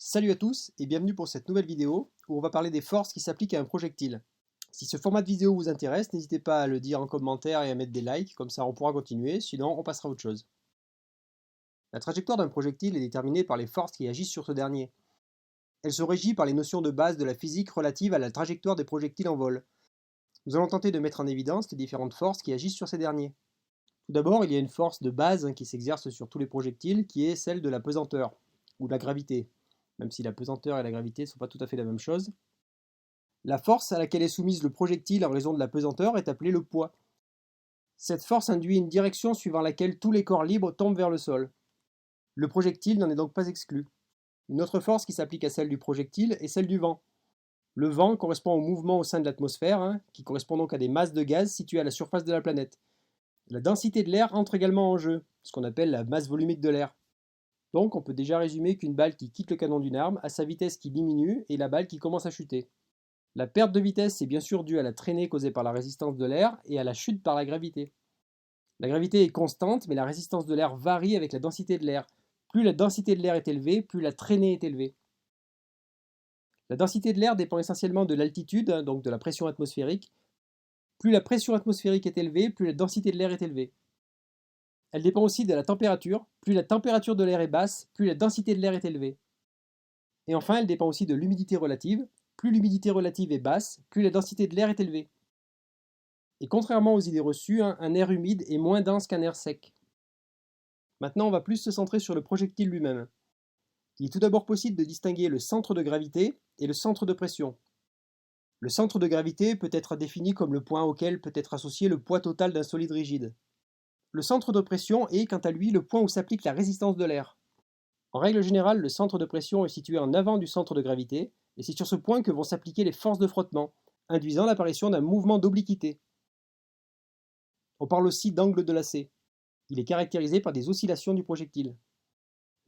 Salut à tous et bienvenue pour cette nouvelle vidéo où on va parler des forces qui s'appliquent à un projectile. Si ce format de vidéo vous intéresse, n'hésitez pas à le dire en commentaire et à mettre des likes, comme ça on pourra continuer, sinon on passera à autre chose. La trajectoire d'un projectile est déterminée par les forces qui agissent sur ce dernier. Elle se régit par les notions de base de la physique relatives à la trajectoire des projectiles en vol. Nous allons tenter de mettre en évidence les différentes forces qui agissent sur ces derniers. Tout d'abord, il y a une force de base qui s'exerce sur tous les projectiles, qui est celle de la pesanteur, ou de la gravité, même si la pesanteur et la gravité ne sont pas tout à fait la même chose. La force à laquelle est soumise le projectile en raison de la pesanteur est appelée le poids. Cette force induit une direction suivant laquelle tous les corps libres tombent vers le sol. Le projectile n'en est donc pas exclu. Une autre force qui s'applique à celle du projectile est celle du vent. Le vent correspond au mouvement au sein de l'atmosphère, qui correspond donc à des masses de gaz situées à la surface de la planète. La densité de l'air entre également en jeu, ce qu'on appelle la masse volumique de l'air. Donc on peut déjà résumer qu'une balle qui quitte le canon d'une arme a sa vitesse qui diminue et la balle qui commence à chuter. La perte de vitesse est bien sûr due à la traînée causée par la résistance de l'air et à la chute par la gravité. La gravité est constante, mais la résistance de l'air varie avec la densité de l'air. Plus la densité de l'air est élevée, plus la traînée est élevée. La densité de l'air dépend essentiellement de l'altitude, donc de la pression atmosphérique. Plus la pression atmosphérique est élevée, plus la densité de l'air est élevée. Elle dépend aussi de la température. Plus la température de l'air est basse, plus la densité de l'air est élevée. Et enfin, elle dépend aussi de l'humidité relative. Plus l'humidité relative est basse, plus la densité de l'air est élevée. Et contrairement aux idées reçues, un air humide est moins dense qu'un air sec. Maintenant, on va plus se centrer sur le projectile lui-même. Il est tout d'abord possible de distinguer le centre de gravité et le centre de pression. Le centre de gravité peut être défini comme le point auquel peut être associé le poids total d'un solide rigide. Le centre de pression est, quant à lui, le point où s'applique la résistance de l'air. En règle générale, le centre de pression est situé en avant du centre de gravité, et c'est sur ce point que vont s'appliquer les forces de frottement, induisant l'apparition d'un mouvement d'obliquité. On parle aussi d'angle de lacet. Il est caractérisé par des oscillations du projectile.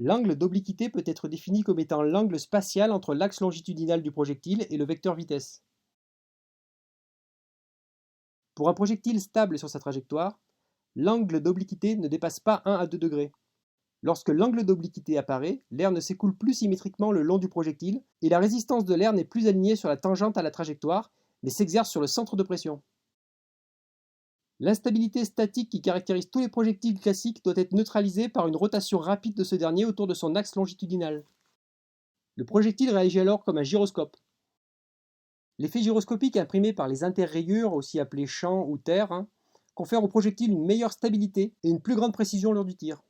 L'angle d'obliquité peut être défini comme étant l'angle spatial entre l'axe longitudinal du projectile et le vecteur vitesse. Pour un projectile stable sur sa trajectoire, l'angle d'obliquité ne dépasse pas 1 à 2 degrés. Lorsque l'angle d'obliquité apparaît, l'air ne s'écoule plus symétriquement le long du projectile et la résistance de l'air n'est plus alignée sur la tangente à la trajectoire, mais s'exerce sur le centre de pression. L'instabilité statique qui caractérise tous les projectiles classiques doit être neutralisée par une rotation rapide de ce dernier autour de son axe longitudinal. Le projectile réagit alors comme un gyroscope. L'effet gyroscopique imprimé par les interrayures, aussi appelés champs ou terres, confère au projectile une meilleure stabilité et une plus grande précision lors du tir.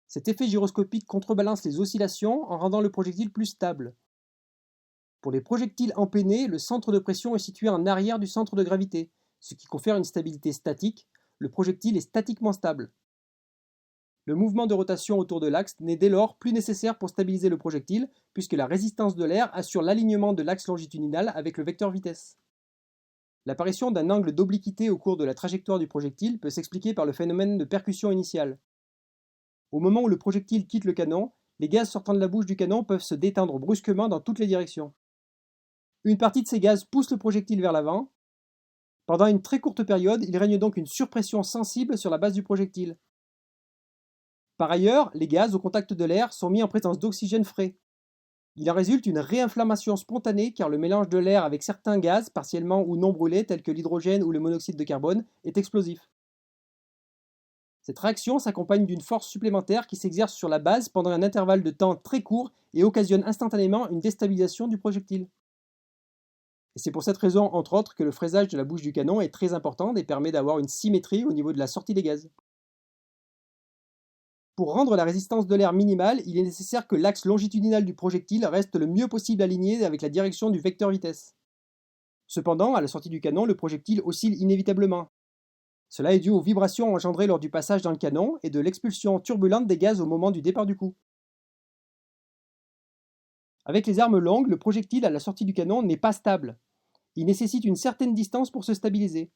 Cet effet gyroscopique contrebalance les oscillations en rendant le projectile plus stable. Pour les projectiles empennés, le centre de pression est situé en arrière du centre de gravité, ce qui confère une stabilité statique. Le projectile est statiquement stable. Le mouvement de rotation autour de l'axe n'est dès lors plus nécessaire pour stabiliser le projectile, puisque la résistance de l'air assure l'alignement de l'axe longitudinal avec le vecteur vitesse. L'apparition d'un angle d'obliquité au cours de la trajectoire du projectile peut s'expliquer par le phénomène de percussion initiale. Au moment où le projectile quitte le canon, les gaz sortant de la bouche du canon peuvent se détendre brusquement dans toutes les directions. Une partie de ces gaz pousse le projectile vers l'avant. Pendant une très courte période, il règne donc une surpression sensible sur la base du projectile. Par ailleurs, les gaz au contact de l'air sont mis en présence d'oxygène frais. Il en résulte une réinflammation spontanée car le mélange de l'air avec certains gaz, partiellement ou non brûlés, tels que l'hydrogène ou le monoxyde de carbone, est explosif. Cette réaction s'accompagne d'une force supplémentaire qui s'exerce sur la base pendant un intervalle de temps très court et occasionne instantanément une déstabilisation du projectile. Et c'est pour cette raison, entre autres, que le fraisage de la bouche du canon est très important et permet d'avoir une symétrie au niveau de la sortie des gaz. Pour rendre la résistance de l'air minimale, il est nécessaire que l'axe longitudinal du projectile reste le mieux possible aligné avec la direction du vecteur vitesse. Cependant, à la sortie du canon, le projectile oscille inévitablement. Cela est dû aux vibrations engendrées lors du passage dans le canon et de l'expulsion turbulente des gaz au moment du départ du coup. Avec les armes longues, le projectile à la sortie du canon n'est pas stable. Il nécessite une certaine distance pour se stabiliser.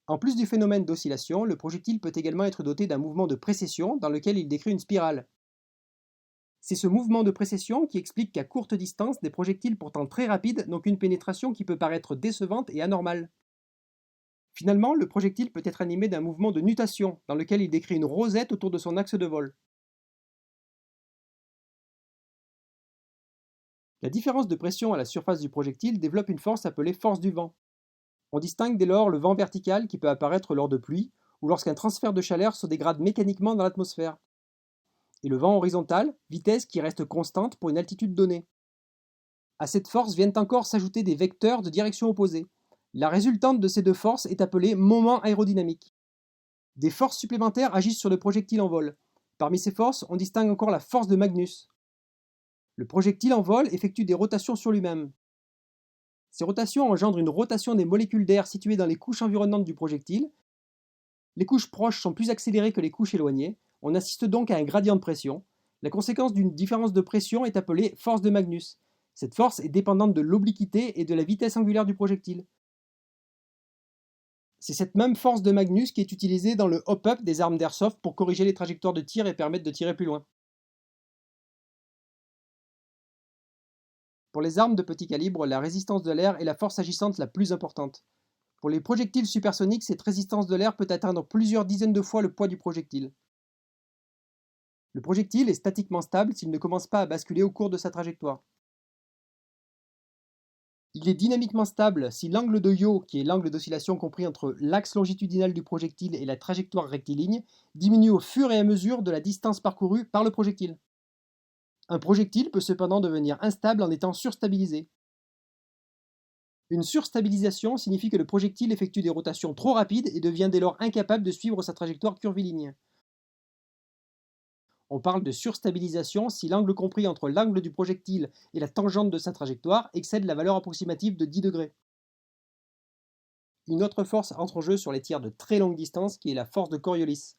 En plus du phénomène d'oscillation, le projectile peut également être doté d'un mouvement de précession dans lequel il décrit une spirale. C'est ce mouvement de précession qui explique qu'à courte distance, des projectiles pourtant très rapides n'ont qu'une pénétration qui peut paraître décevante et anormale. Finalement, le projectile peut être animé d'un mouvement de nutation dans lequel il décrit une rosette autour de son axe de vol. La différence de pression à la surface du projectile développe une force appelée force du vent. On distingue dès lors le vent vertical qui peut apparaître lors de pluie ou lorsqu'un transfert de chaleur se dégrade mécaniquement dans l'atmosphère, et le vent horizontal, vitesse qui reste constante pour une altitude donnée. À cette force viennent encore s'ajouter des vecteurs de direction opposée. La résultante de ces deux forces est appelée moment aérodynamique. Des forces supplémentaires agissent sur le projectile en vol. Parmi ces forces, on distingue encore la force de Magnus. Le projectile en vol effectue des rotations sur lui-même. Ces rotations engendrent une rotation des molécules d'air situées dans les couches environnantes du projectile. Les couches proches sont plus accélérées que les couches éloignées. On assiste donc à un gradient de pression. La conséquence d'une différence de pression est appelée force de Magnus. Cette force est dépendante de l'obliquité et de la vitesse angulaire du projectile. C'est cette même force de Magnus qui est utilisée dans le hop-up des armes d'airsoft pour corriger les trajectoires de tir et permettre de tirer plus loin. Pour les armes de petit calibre, la résistance de l'air est la force agissante la plus importante. Pour les projectiles supersoniques, cette résistance de l'air peut atteindre plusieurs dizaines de fois le poids du projectile. Le projectile est statiquement stable s'il ne commence pas à basculer au cours de sa trajectoire. Il est dynamiquement stable si l'angle de yaw, qui est l'angle d'oscillation compris entre l'axe longitudinal du projectile et la trajectoire rectiligne, diminue au fur et à mesure de la distance parcourue par le projectile. Un projectile peut cependant devenir instable en étant surstabilisé. Une surstabilisation signifie que le projectile effectue des rotations trop rapides et devient dès lors incapable de suivre sa trajectoire curviligne. On parle de surstabilisation si l'angle compris entre l'angle du projectile et la tangente de sa trajectoire excède la valeur approximative de 10 degrés. Une autre force entre en jeu sur les tirs de très longue distance qui est la force de Coriolis.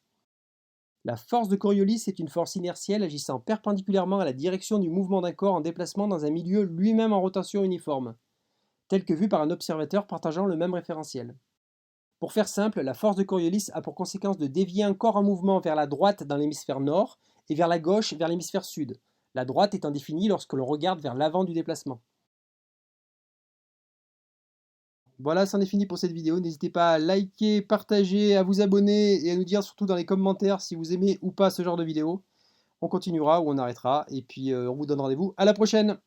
La force de Coriolis est une force inertielle agissant perpendiculairement à la direction du mouvement d'un corps en déplacement dans un milieu lui-même en rotation uniforme, tel que vu par un observateur partageant le même référentiel. Pour faire simple, la force de Coriolis a pour conséquence de dévier un corps en mouvement vers la droite dans l'hémisphère nord et vers la gauche vers l'hémisphère sud, la droite étant définie lorsque l'on regarde vers l'avant du déplacement. Voilà, c'en est fini pour cette vidéo. N'hésitez pas à liker, partager, à vous abonner et à nous dire surtout dans les commentaires si vous aimez ou pas ce genre de vidéo. On continuera ou on arrêtera et puis on vous donne rendez-vous à la prochaine.